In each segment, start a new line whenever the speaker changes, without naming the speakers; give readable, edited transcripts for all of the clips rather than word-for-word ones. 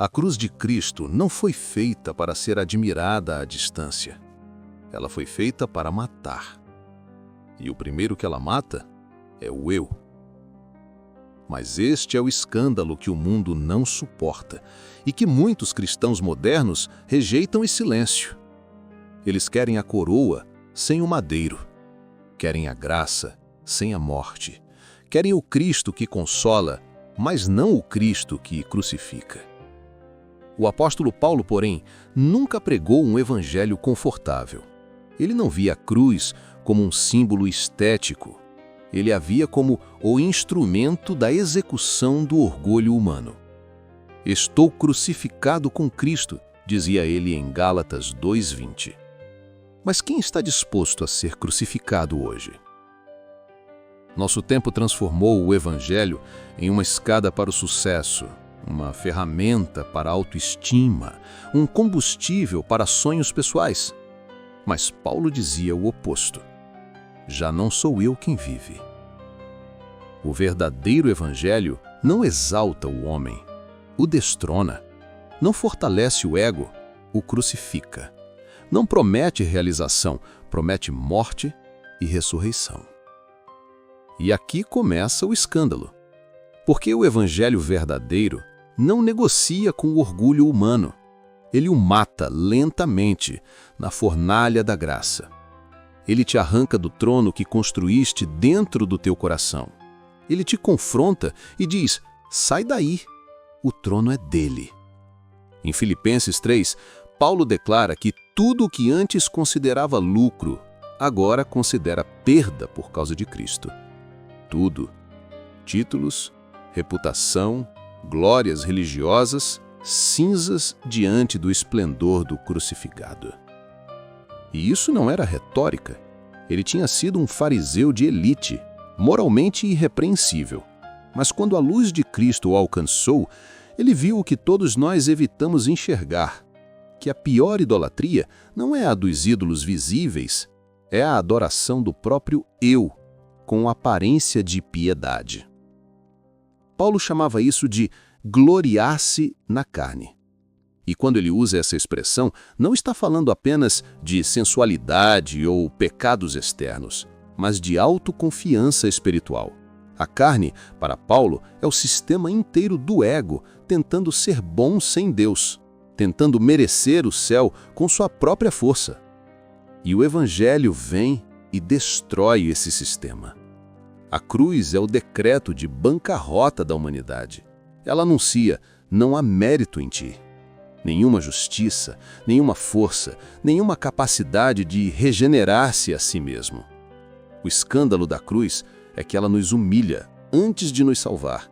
A cruz de Cristo não foi feita para ser admirada à distância. Ela foi feita para matar. E o primeiro que ela mata é o eu. Mas este é o escândalo que o mundo não suporta e que muitos cristãos modernos rejeitam em silêncio. Eles querem a coroa sem o madeiro. Querem a graça sem a morte. Querem o Cristo que consola, mas não o Cristo que crucifica. O apóstolo Paulo, porém, nunca pregou um evangelho confortável. Ele não via a cruz como um símbolo estético. Ele a via como o instrumento da execução do orgulho humano. Estou crucificado com Cristo, dizia ele em Gálatas 2:20. Mas quem está disposto a ser crucificado hoje? Nosso tempo transformou o evangelho em uma escada para o sucesso, uma ferramenta para a autoestima, um combustível para sonhos pessoais. Mas Paulo dizia o oposto. Já não sou eu quem vive. O verdadeiro evangelho não exalta o homem, o destrona, não fortalece o ego, o crucifica. Não promete realização, promete morte e ressurreição. E aqui começa o escândalo. Porque o evangelho verdadeiro não negocia com o orgulho humano. Ele o mata lentamente na fornalha da graça. Ele te arranca do trono que construíste dentro do teu coração. Ele te confronta e diz, sai daí, o trono é dele. Em Filipenses 3, Paulo declara que tudo o que antes considerava lucro, agora considera perda por causa de Cristo. Tudo. Títulos, reputação, glórias religiosas, cinzas diante do esplendor do crucificado. E isso não era retórica. Ele tinha sido um fariseu de elite, moralmente irrepreensível. Mas quando a luz de Cristo o alcançou, ele viu o que todos nós evitamos enxergar, que a pior idolatria não é a dos ídolos visíveis, é a adoração do próprio eu, com aparência de piedade. Paulo chamava isso de gloriar-se na carne. E quando ele usa essa expressão, não está falando apenas de sensualidade ou pecados externos, mas de autoconfiança espiritual. A carne, para Paulo, é o sistema inteiro do ego, tentando ser bom sem Deus, tentando merecer o céu com sua própria força. E o evangelho vem e destrói esse sistema. A cruz é o decreto de bancarrota da humanidade. Ela anuncia, não há mérito em ti. Nenhuma justiça, nenhuma força, nenhuma capacidade de regenerar-se a si mesmo. O escândalo da cruz é que ela nos humilha antes de nos salvar.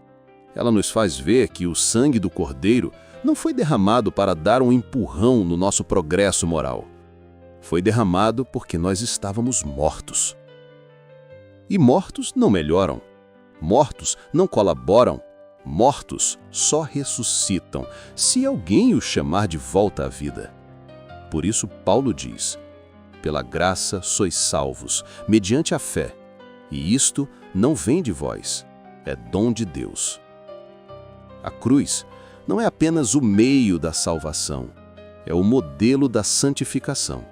Ela nos faz ver que o sangue do Cordeiro não foi derramado para dar um empurrão no nosso progresso moral. Foi derramado porque nós estávamos mortos. E mortos não melhoram. Mortos não colaboram. Mortos só ressuscitam, se alguém os chamar de volta à vida. Por isso Paulo diz, pela graça sois salvos, mediante a fé, e isto não vem de vós, é dom de Deus. A cruz não é apenas o meio da salvação, é o modelo da santificação.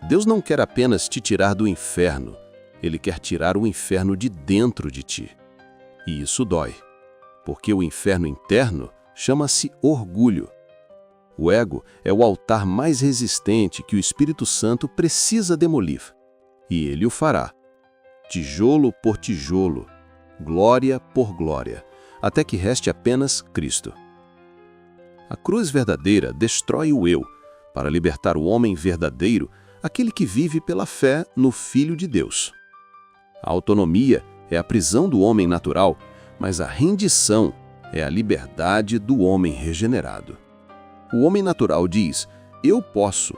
Deus não quer apenas te tirar do inferno, Ele quer tirar o inferno de dentro de ti. E isso dói. Porque o inferno interno chama-se orgulho. O ego é o altar mais resistente que o Espírito Santo precisa demolir. E ele o fará, tijolo por tijolo, glória por glória, até que reste apenas Cristo. A cruz verdadeira destrói o eu, para libertar o homem verdadeiro, aquele que vive pela fé no Filho de Deus. A autonomia é a prisão do homem natural, mas a rendição é a liberdade do homem regenerado. O homem natural diz, eu posso.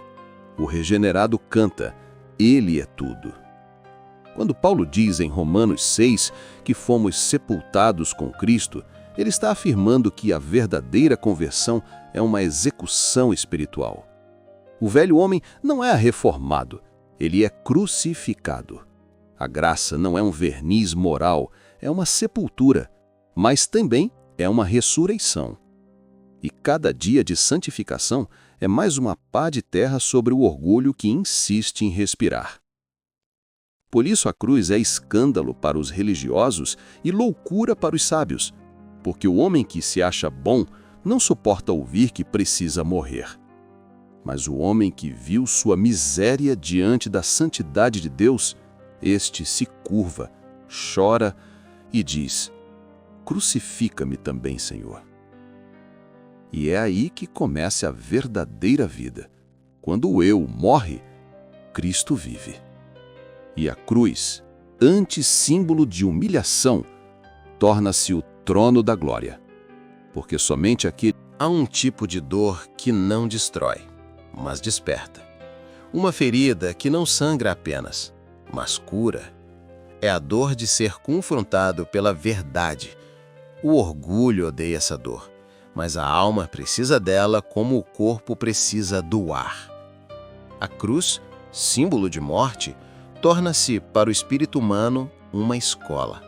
O regenerado canta, ele é tudo. Quando Paulo diz em Romanos 6 que fomos sepultados com Cristo, ele está afirmando que a verdadeira conversão é uma execução espiritual. O velho homem não é reformado, ele é crucificado. A graça não é um verniz moral, é uma sepultura, mas também é uma ressurreição. E cada dia de santificação é mais uma pá de terra sobre o orgulho que insiste em respirar. Por isso a cruz é escândalo para os religiosos e loucura para os sábios, porque o homem que se acha bom não suporta ouvir que precisa morrer. Mas o homem que viu sua miséria diante da santidade de Deus, este se curva, chora e diz: crucifica-me também, Senhor. E é aí que começa a verdadeira vida. Quando o eu morre, Cristo vive. E a cruz, antissímbolo de humilhação, torna-se o trono da glória. Porque somente aqui há um tipo de dor que não destrói, mas desperta. Uma ferida que não sangra apenas, mas cura. É a dor de ser confrontado pela verdade. O orgulho odeia essa dor, mas a alma precisa dela como o corpo precisa do ar. A cruz, símbolo de morte, torna-se para o espírito humano uma escola.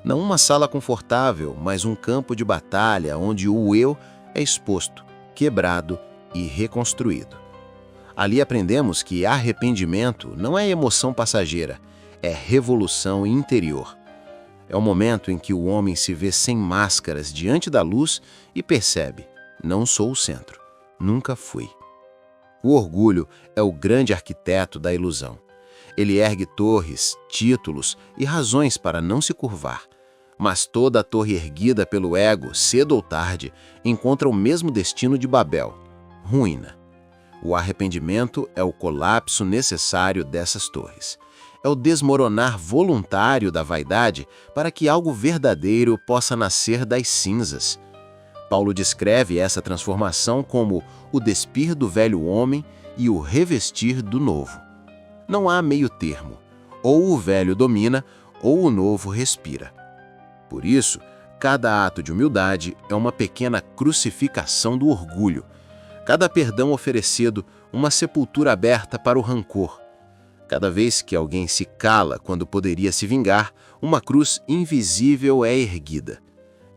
Não uma sala confortável, mas um campo de batalha onde o eu é exposto, quebrado e reconstruído. Ali aprendemos que arrependimento não é emoção passageira, é revolução interior. É o momento em que o homem se vê sem máscaras diante da luz e percebe: não sou o centro, nunca fui. O orgulho é o grande arquiteto da ilusão. Ele ergue torres, títulos e razões para não se curvar. Mas toda a torre erguida pelo ego, cedo ou tarde, encontra o mesmo destino de Babel: ruína. O arrependimento é o colapso necessário dessas torres. É o desmoronar voluntário da vaidade para que algo verdadeiro possa nascer das cinzas. Paulo descreve essa transformação como o despir do velho homem e o revestir do novo. Não há meio termo. Ou o velho domina, ou o novo respira. Por isso, cada ato de humildade é uma pequena crucificação do orgulho. Cada perdão oferecido, uma sepultura aberta para o rancor. Cada vez que alguém se cala quando poderia se vingar, uma cruz invisível é erguida.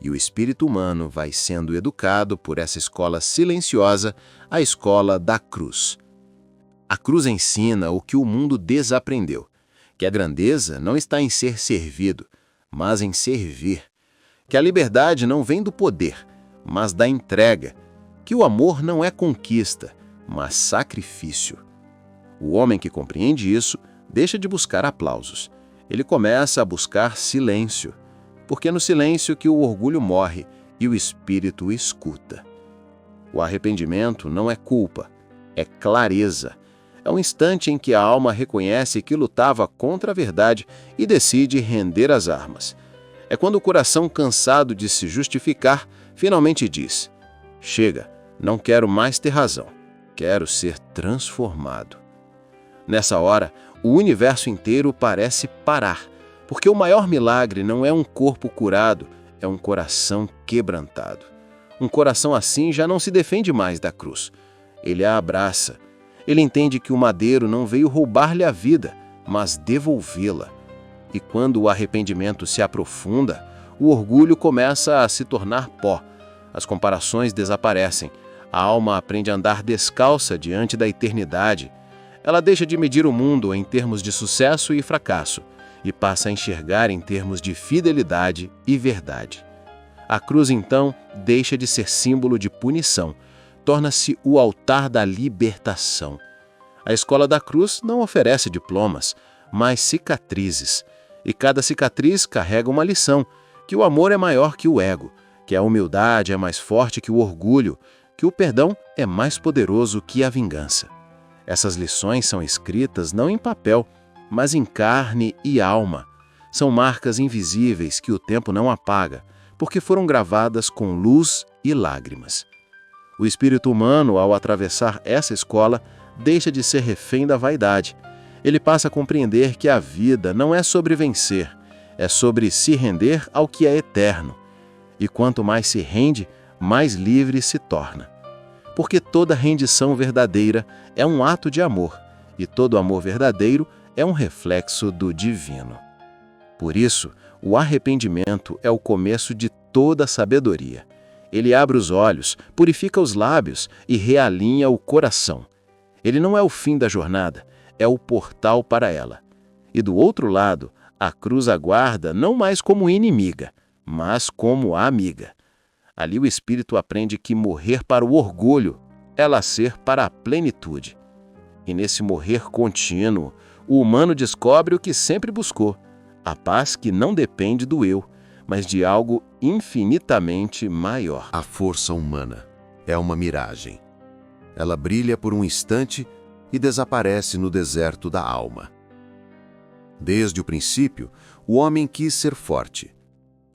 E o espírito humano vai sendo educado por essa escola silenciosa, a escola da cruz. A cruz ensina o que o mundo desaprendeu, que a grandeza não está em ser servido, mas em servir. Que a liberdade não vem do poder, mas da entrega. Que o amor não é conquista, mas sacrifício. O homem que compreende isso deixa de buscar aplausos. Ele começa a buscar silêncio, porque é no silêncio que o orgulho morre e o espírito escuta. O arrependimento não é culpa, é clareza. É um instante em que a alma reconhece que lutava contra a verdade e decide render as armas. É quando o coração, cansado de se justificar, finalmente diz: chega, não quero mais ter razão, quero ser transformado. Nessa hora, o universo inteiro parece parar, porque o maior milagre não é um corpo curado, é um coração quebrantado. Um coração assim já não se defende mais da cruz. Ele a abraça. Ele entende que o madeiro não veio roubar-lhe a vida, mas devolvê-la. E quando o arrependimento se aprofunda, o orgulho começa a se tornar pó. As comparações desaparecem. A alma aprende a andar descalça diante da eternidade. Ela deixa de medir o mundo em termos de sucesso e fracasso e passa a enxergar em termos de fidelidade e verdade. A cruz, então, deixa de ser símbolo de punição, torna-se o altar da libertação. A escola da cruz não oferece diplomas, mas cicatrizes. E cada cicatriz carrega uma lição, que o amor é maior que o ego, que a humildade é mais forte que o orgulho, que o perdão é mais poderoso que a vingança. Essas lições são escritas não em papel, mas em carne e alma. São marcas invisíveis que o tempo não apaga, porque foram gravadas com luz e lágrimas. O espírito humano, ao atravessar essa escola, deixa de ser refém da vaidade. Ele passa a compreender que a vida não é sobre vencer, é sobre se render ao que é eterno. E quanto mais se rende, mais livre se torna. Porque toda rendição verdadeira é um ato de amor, e todo amor verdadeiro é um reflexo do divino. Por isso, o arrependimento é o começo de toda sabedoria.
Ele abre os olhos, purifica os lábios e realinha o coração. Ele não é o fim da jornada, é o portal para ela. E do outro lado, a cruz aguarda não mais como inimiga, mas como amiga. Ali o espírito aprende que morrer para o orgulho é nascer para a plenitude. E nesse morrer contínuo, o humano descobre o que sempre buscou, a paz que não depende do eu, mas de algo infinitamente maior.
A força humana é uma miragem. Ela brilha por um instante e desaparece no deserto da alma. Desde o princípio, o homem quis ser forte.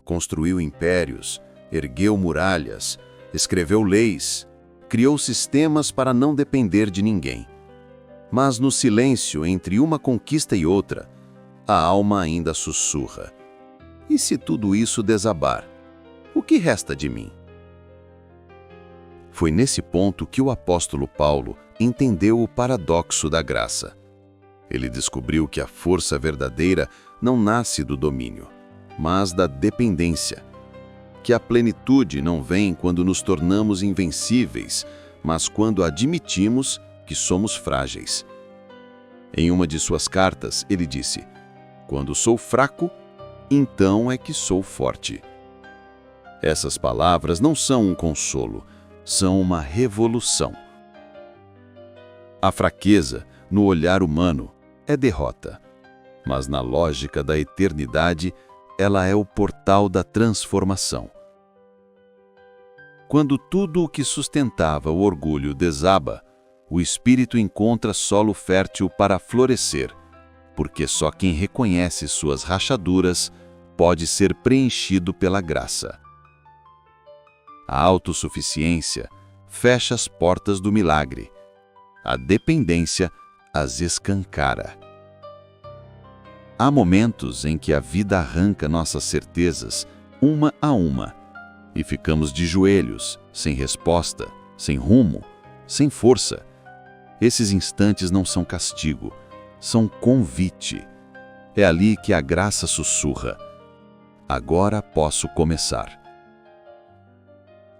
Construiu impérios, ergueu muralhas, escreveu leis, criou sistemas para não depender de ninguém. Mas no silêncio entre uma conquista e outra, a alma ainda sussurra. E se tudo isso desabar, o que resta de mim? Foi nesse ponto que o apóstolo Paulo entendeu o paradoxo da graça. Ele descobriu que a força verdadeira não nasce do domínio, mas da dependência. Que a plenitude não vem quando nos tornamos invencíveis, mas quando admitimos que somos frágeis. Em uma de suas cartas, ele disse: "Quando sou fraco, então é que sou forte." Essas palavras não são um consolo, são uma revolução. A fraqueza, no olhar humano, é derrota, mas na lógica da eternidade, ela é o portal da transformação. Quando tudo o que sustentava o orgulho desaba, o espírito encontra solo fértil para florescer, porque só quem reconhece suas rachaduras pode ser preenchido pela graça. A autossuficiência fecha as portas do milagre. A dependência as escancara. Há momentos em que a vida arranca nossas certezas, uma a uma, e ficamos de joelhos, sem resposta, sem rumo, sem força. Esses instantes não são castigo, são convite. É ali que a graça sussurra: agora posso começar.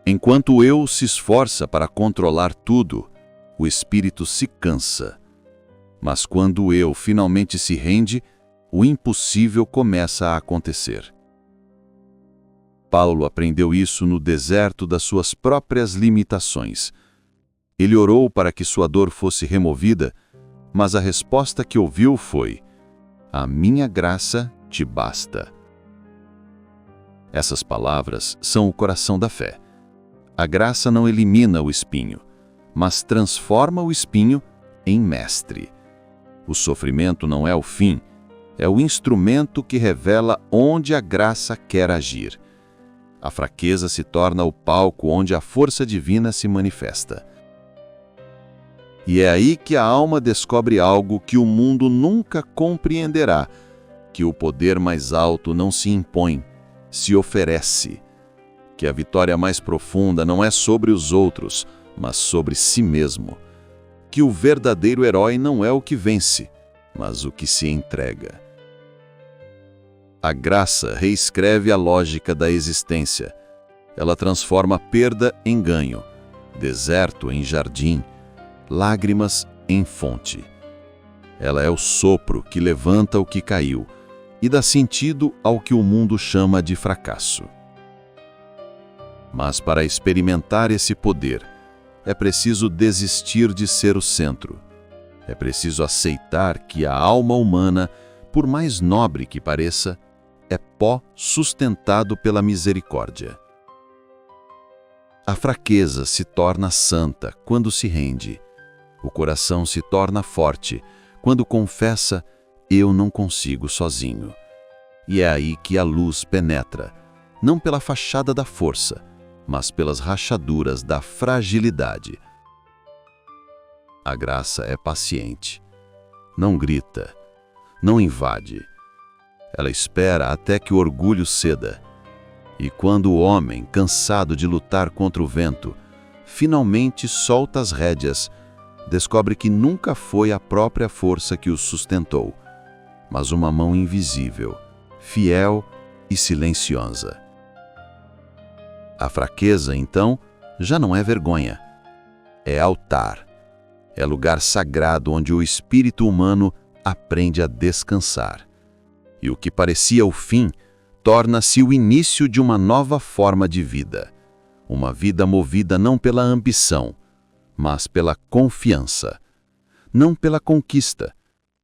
Enquanto o eu se esforça para controlar tudo, o espírito se cansa. Mas quando o eu finalmente se rende, o impossível começa a acontecer. Paulo aprendeu isso no deserto das suas próprias limitações. Ele orou para que sua dor fosse removida, mas a resposta que ouviu foi: "A minha graça te basta." Essas palavras são o coração da fé. A graça não elimina o espinho, mas transforma o espinho em mestre. O sofrimento não é o fim, é o instrumento que revela onde a graça quer agir. A fraqueza se torna o palco onde a força divina se manifesta. E é aí que a alma descobre algo que o mundo nunca compreenderá, que o poder mais alto não se impõe, se oferece. Que a vitória mais profunda não é sobre os outros, mas sobre si mesmo. Que o verdadeiro herói não é o que vence, mas o que se entrega. A graça reescreve a lógica da existência. Ela transforma perda em ganho, deserto em jardim, lágrimas em fonte. Ela é o sopro que levanta o que caiu e dá sentido ao que o mundo chama de fracasso. Mas para experimentar esse poder, é preciso desistir de ser o centro. É preciso aceitar que a alma humana, por mais nobre que pareça, é pó sustentado pela misericórdia. A fraqueza se torna santa quando se rende. O coração se torna forte quando confessa: "Eu não consigo sozinho." E é aí que a luz penetra, não pela fachada da força, mas pelas rachaduras da fragilidade. A graça é paciente. Não grita, não invade. Ela espera até que o orgulho ceda. E quando o homem, cansado de lutar contra o vento, finalmente solta as rédeas, descobre que nunca foi a própria força que o sustentou, mas uma mão invisível, fiel e silenciosa.
A fraqueza, então, já não é vergonha. É altar. É lugar sagrado onde o espírito humano aprende a descansar. E o que parecia o fim torna-se o início de uma nova forma de vida. Uma vida movida não pela ambição, mas pela confiança. Não pela conquista,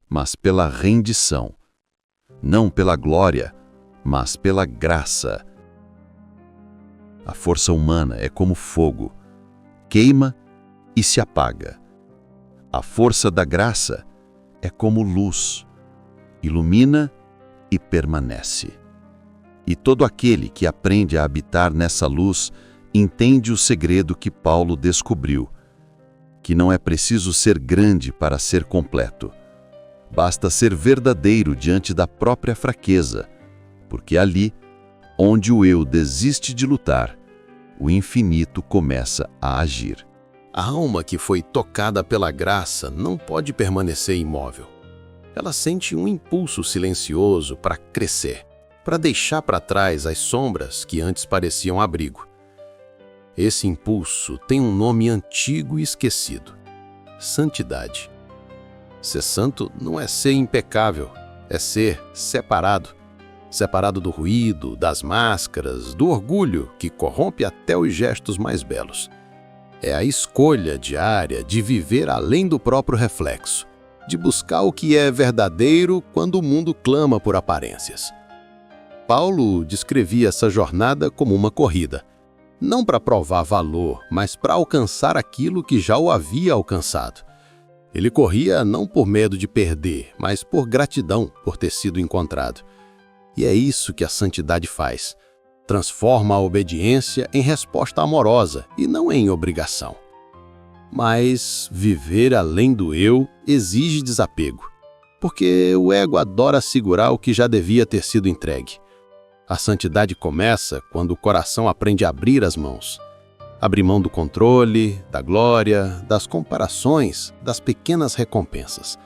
mas pela rendição. Não pela glória, mas pela graça. A força humana é como fogo, queima e se apaga. A força da graça é como luz, ilumina e permanece. E todo aquele que aprende a habitar nessa luz entende o segredo que Paulo descobriu, que não é preciso ser grande para ser completo. Basta ser verdadeiro diante da própria fraqueza, porque ali, onde o eu desiste de lutar, o infinito começa a agir.
A alma que foi tocada pela graça não pode permanecer imóvel. Ela sente um impulso silencioso para crescer, para deixar para trás as sombras que antes pareciam abrigo. Esse impulso tem um nome antigo e esquecido: santidade. Ser santo não é ser impecável, é ser separado. Separado do ruído, das máscaras, do orgulho que corrompe até os gestos mais belos. É a escolha diária de viver além do próprio reflexo, de buscar o que é verdadeiro quando o mundo clama por aparências. Paulo descrevia essa jornada como uma corrida, não para provar valor, mas para alcançar aquilo que já o havia alcançado. Ele corria não por medo de perder, mas por gratidão por ter sido encontrado. E é isso que a santidade faz. Transforma a obediência em resposta amorosa e não em obrigação. Mas viver além do eu exige desapego, porque o ego adora segurar o que já devia ter sido entregue. A santidade começa quando o coração aprende a abrir as mãos. Abrir mão do controle, da glória, das comparações, das pequenas recompensas.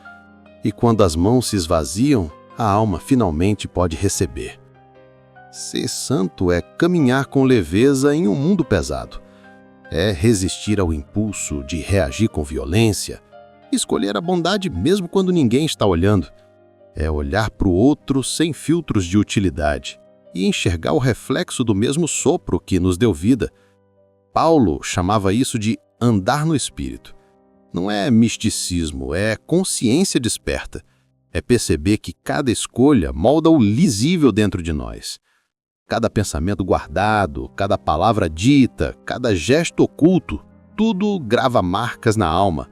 E quando as mãos se esvaziam, a alma finalmente pode receber. Ser santo é caminhar com leveza em um mundo pesado. É resistir ao impulso de reagir com violência, escolher a bondade mesmo quando ninguém está olhando. É olhar para o outro sem filtros de utilidade e enxergar o reflexo do mesmo sopro que nos deu vida. Paulo chamava isso de andar no espírito. Não é misticismo, é consciência desperta. É perceber que cada escolha molda o lisível dentro de nós. Cada pensamento guardado, cada palavra dita, cada gesto oculto, tudo grava marcas na alma.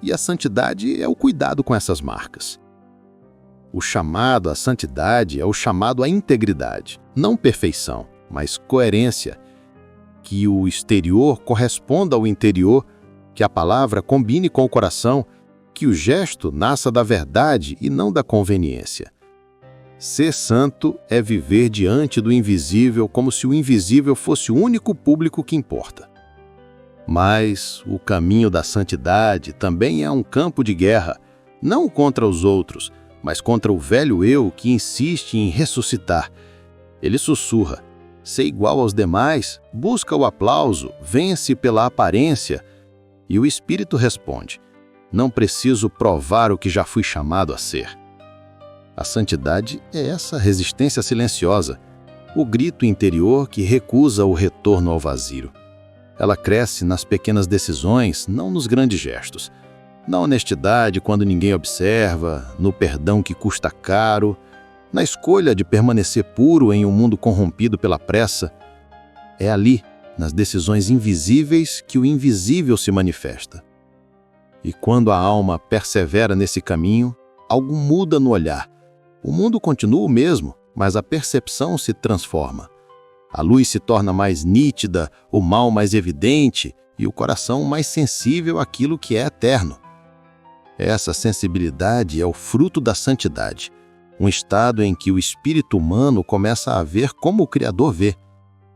E a santidade é o cuidado com essas marcas. O chamado à santidade é o chamado à integridade, não perfeição, mas coerência. Que o exterior corresponda ao interior, que a palavra combine com o coração, que o gesto nasça da verdade e não da conveniência. Ser santo é viver diante do invisível como se o invisível fosse o único público que importa. Mas o caminho da santidade também é um campo de guerra, não contra os outros, mas contra o velho eu que insiste em ressuscitar. Ele sussurra: ser igual aos demais, busca o aplauso, vence pela aparência. E o Espírito responde: não preciso provar o que já fui chamado a ser. A santidade é essa resistência silenciosa, o grito interior que recusa o retorno ao vazio. Ela cresce nas pequenas decisões, não nos grandes gestos. Na honestidade quando ninguém observa, no perdão que custa caro, na escolha de permanecer puro em um mundo corrompido pela pressa. É ali, nas decisões invisíveis, que o invisível se manifesta. E quando a alma persevera nesse caminho, algo muda no olhar. O mundo continua o mesmo, mas a percepção se transforma. A luz se torna mais nítida, o mal mais evidente e o coração mais sensível àquilo que é eterno. Essa sensibilidade é o fruto da santidade, um estado em que o espírito humano começa a ver como o Criador vê,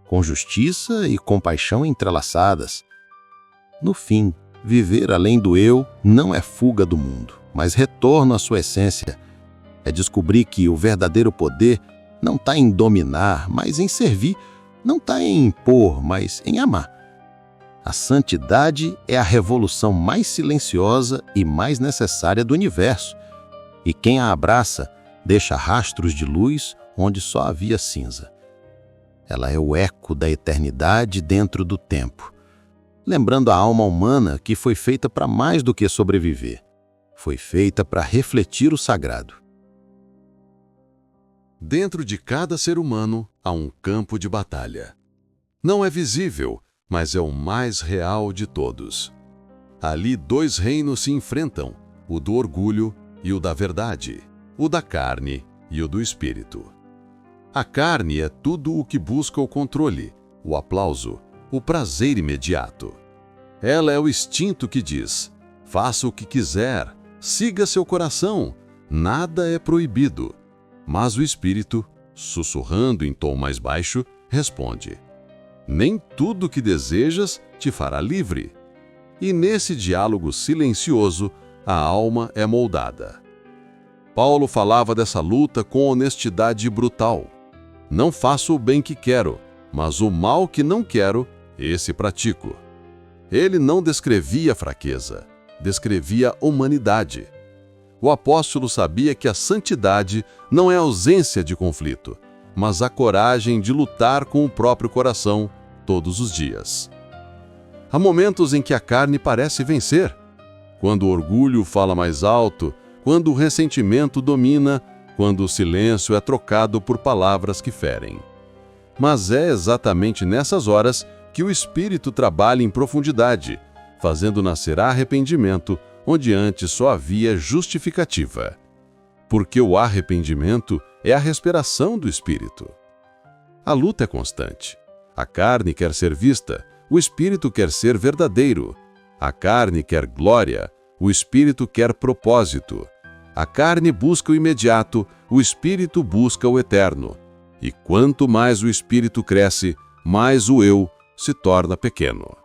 com justiça e compaixão entrelaçadas. No fim, viver além do eu não é fuga do mundo, mas retorno à sua essência. É descobrir que o verdadeiro poder não está em dominar, mas em servir, não está em impor, mas em amar. A santidade é a revolução mais silenciosa e mais necessária do universo, e quem a abraça deixa rastros de luz onde só havia cinza. Ela é o eco da eternidade dentro do tempo, lembrando a alma humana que foi feita para mais do que sobreviver. Foi feita para refletir o sagrado.
Dentro de cada ser humano há um campo de batalha. Não é visível, mas é o mais real de todos. Ali 2 reinos se enfrentam, o do orgulho e o da verdade, o da carne e o do espírito. A carne é tudo o que busca o controle, o aplauso, o prazer imediato. Ela é o instinto que diz: faça o que quiser, siga seu coração, nada é proibido. Mas o espírito, sussurrando em tom mais baixo, responde: nem tudo que desejas te fará livre. E nesse diálogo silencioso, a alma é moldada. Paulo falava dessa luta com honestidade brutal. Não faço o bem que quero, mas o mal que não quero, esse pratico. Ele não descrevia fraqueza, descrevia humanidade. O apóstolo sabia que a santidade não é ausência de conflito, mas a coragem de lutar com o próprio coração todos os dias. Há momentos em que a carne parece vencer, quando o orgulho fala mais alto, quando o ressentimento domina, quando o silêncio é trocado por palavras que ferem. Mas é exatamente nessas horas que o Espírito trabalha em profundidade, fazendo nascer arrependimento onde antes só havia justificativa. Porque o arrependimento é a respiração do Espírito. A luta é constante. A carne quer ser vista, o Espírito quer ser verdadeiro. A carne quer glória, o Espírito quer propósito. A carne busca o imediato, o Espírito busca o eterno. E quanto mais o Espírito cresce, mais o eu se torna pequeno.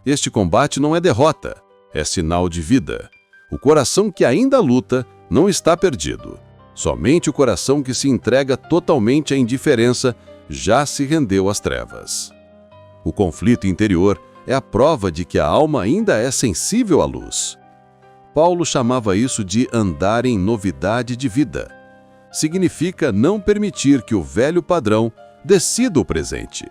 Este combate não é derrota, é sinal de vida. O coração que ainda luta não está perdido. Somente o coração que se entrega totalmente à indiferença já se rendeu às trevas. O conflito interior é a prova de que a alma ainda é sensível à luz. Paulo chamava isso de andar em novidade de vida. Significa não permitir que o velho padrão decida o presente.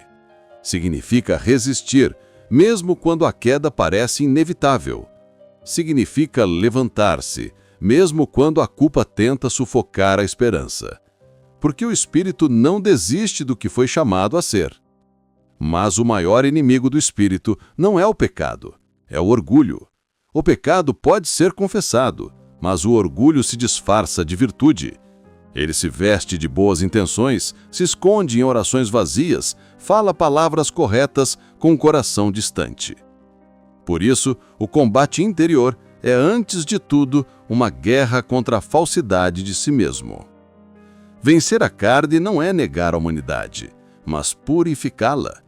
Significa resistir, mesmo quando a queda parece inevitável. Significa levantar-se, mesmo quando a culpa tenta sufocar a esperança. Porque o espírito não desiste do que foi chamado a ser. Mas o maior inimigo do espírito não é o pecado, é o orgulho. O pecado pode ser confessado, mas o orgulho se disfarça de virtude. Ele se veste de boas intenções, se esconde em orações vazias, fala palavras corretas com o coração distante. Por isso, o combate interior é, antes de tudo, uma guerra contra a falsidade de si mesmo. Vencer a carne não é negar a humanidade, mas purificá-la.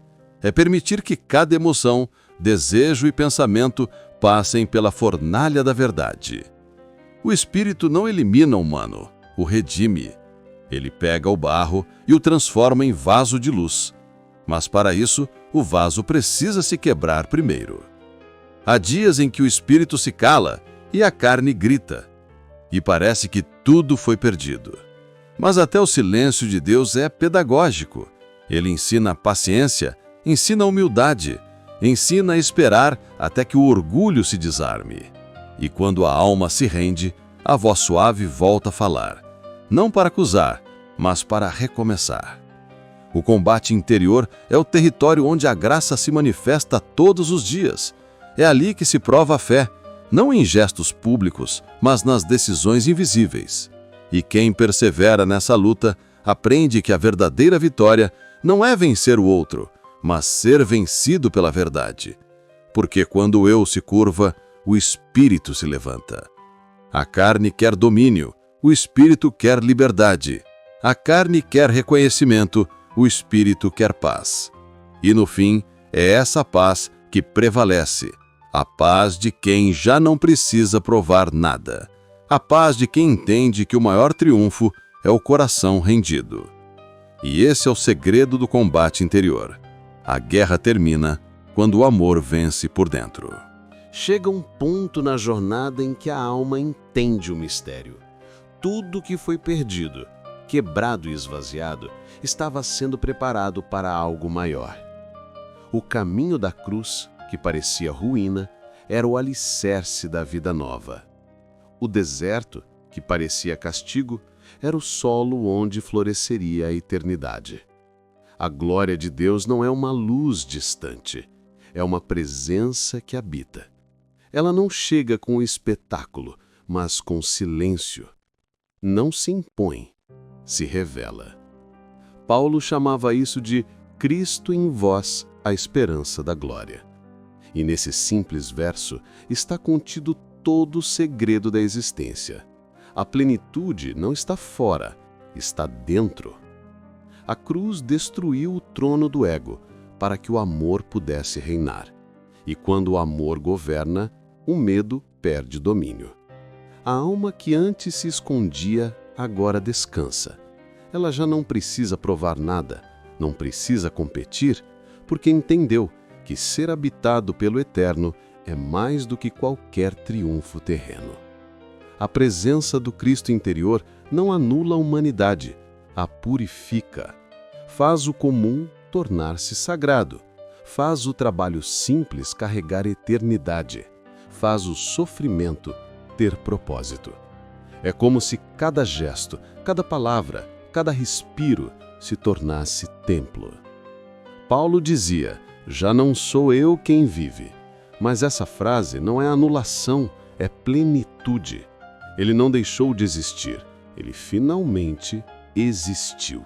É permitir que cada emoção, desejo e pensamento passem pela fornalha da verdade. O Espírito não elimina o humano, o redime. Ele pega o barro e o transforma em vaso de luz. Mas para isso, o vaso precisa se quebrar primeiro. Há dias em que o espírito se cala e a carne grita, e parece que tudo foi perdido. Mas até o silêncio de Deus é pedagógico. Ele ensina a paciência, ensina a humildade, ensina a esperar até que o orgulho se desarme. E quando a alma se rende, a voz suave volta a falar, não para acusar, mas para recomeçar. O combate interior é o território onde a graça se manifesta todos os dias. É ali que se prova a fé, não em gestos públicos, mas nas decisões invisíveis. E quem persevera nessa luta aprende que a verdadeira vitória não é vencer o outro, mas ser vencido pela verdade. Porque quando o eu se curva, o espírito se levanta. A carne quer domínio, o espírito quer liberdade. A carne quer reconhecimento, o espírito quer paz. E no fim, é essa paz que prevalece. A paz de quem já não precisa provar nada. A paz de quem entende que o maior triunfo é o coração rendido. E esse é o segredo do combate interior. A guerra termina quando o amor vence por dentro.
Chega um ponto na jornada em que a alma entende o mistério. Tudo que foi perdido, quebrado e esvaziado, estava sendo preparado para algo maior. O caminho da cruz, que parecia ruína, era o alicerce da vida nova. O deserto, que parecia castigo, era o solo onde floresceria a eternidade. A glória de Deus não é uma luz distante, é uma presença que habita. Ela não chega com espetáculo, mas com silêncio. Não se impõe, se revela. Paulo chamava isso de Cristo em vós, a esperança da glória. E nesse simples verso está contido todo o segredo da existência. A plenitude não está fora, está dentro. A cruz destruiu o trono do ego para que o amor pudesse reinar. E quando o amor governa, o medo perde domínio. A alma que antes se escondia, agora descansa. Ela já não precisa provar nada, não precisa competir, porque entendeu que ser habitado pelo Eterno é mais do que qualquer triunfo terreno. A presença do Cristo interior não anula a humanidade, a purifica. Faz o comum tornar-se sagrado. Faz o trabalho simples carregar eternidade. Faz o sofrimento ter propósito. É como se cada gesto, cada palavra, cada respiro se tornasse templo. Paulo dizia: já não sou eu quem vive. Mas essa frase não é anulação, é plenitude. Ele não deixou de existir, ele finalmente existiu.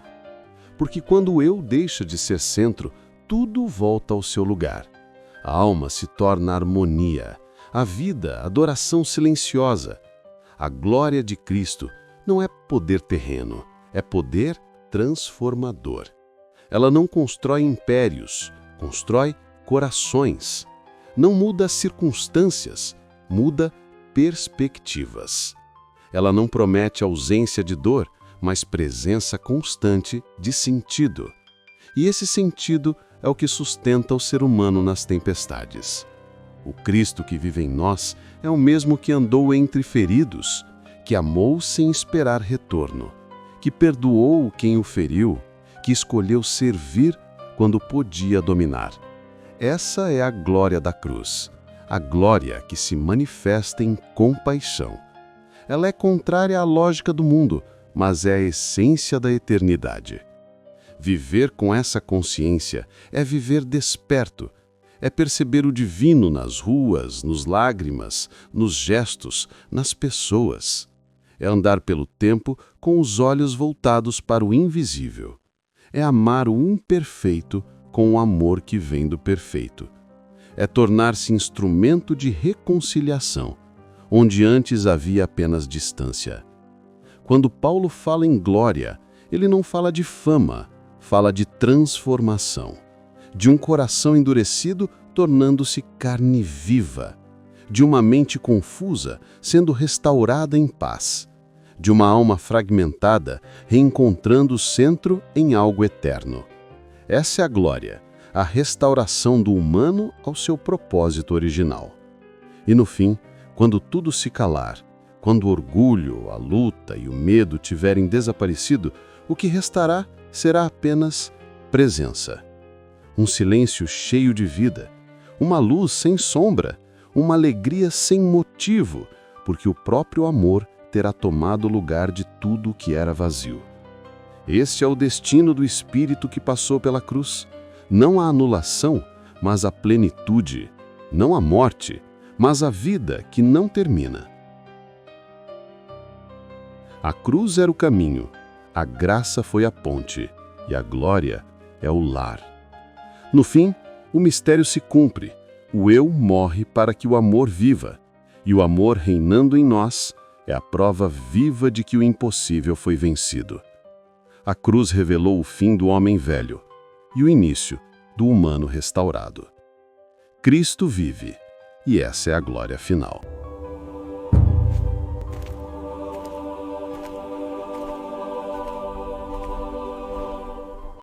Porque quando o eu deixa de ser centro, tudo volta ao seu lugar. A alma se torna harmonia, a vida, adoração silenciosa. A glória de Cristo não é poder terreno, é poder transformador. Ela não constrói impérios, constrói corações. Não muda as circunstâncias, muda perspectivas. Ela não promete ausência de dor, mas presença constante de sentido. E esse sentido é o que sustenta o ser humano nas tempestades. O Cristo que vive em nós é o mesmo que andou entre feridos, que amou sem esperar retorno, que perdoou quem o feriu, que escolheu servir quando podia dominar. Essa é a glória da cruz, a glória que se manifesta em compaixão. Ela é contrária à lógica do mundo, mas é a essência da eternidade. Viver com essa consciência é viver desperto, é perceber o divino nas ruas, nos lágrimas, nos gestos, nas pessoas. É andar pelo tempo com os olhos voltados para o invisível. É amar o imperfeito com o amor que vem do perfeito. É tornar-se instrumento de reconciliação, onde antes havia apenas distância. Quando Paulo fala em glória, ele não fala de fama, fala de transformação, de um coração endurecido tornando-se carne viva, de uma mente confusa sendo restaurada em paz, de uma alma fragmentada reencontrando o centro em algo eterno. Essa é a glória, a restauração do humano ao seu propósito original. E no fim, quando tudo se calar, quando o orgulho, a luta e o medo tiverem desaparecido, o que restará será apenas presença. Um silêncio cheio de vida, uma luz sem sombra, uma alegria sem motivo, porque o próprio amor terá tomado o lugar de tudo o que era vazio. Este é o destino do Espírito que passou pela cruz. Não a anulação, mas a plenitude. Não a morte, mas a vida que não termina. A cruz era o caminho, a graça foi a ponte, e a glória é o lar. No fim, o mistério se cumpre. O eu morre para que o amor viva, e o amor reinando em nós é a prova viva de que o impossível foi vencido. A cruz revelou o fim do homem velho e o início do humano restaurado. Cristo vive, e essa é a glória final.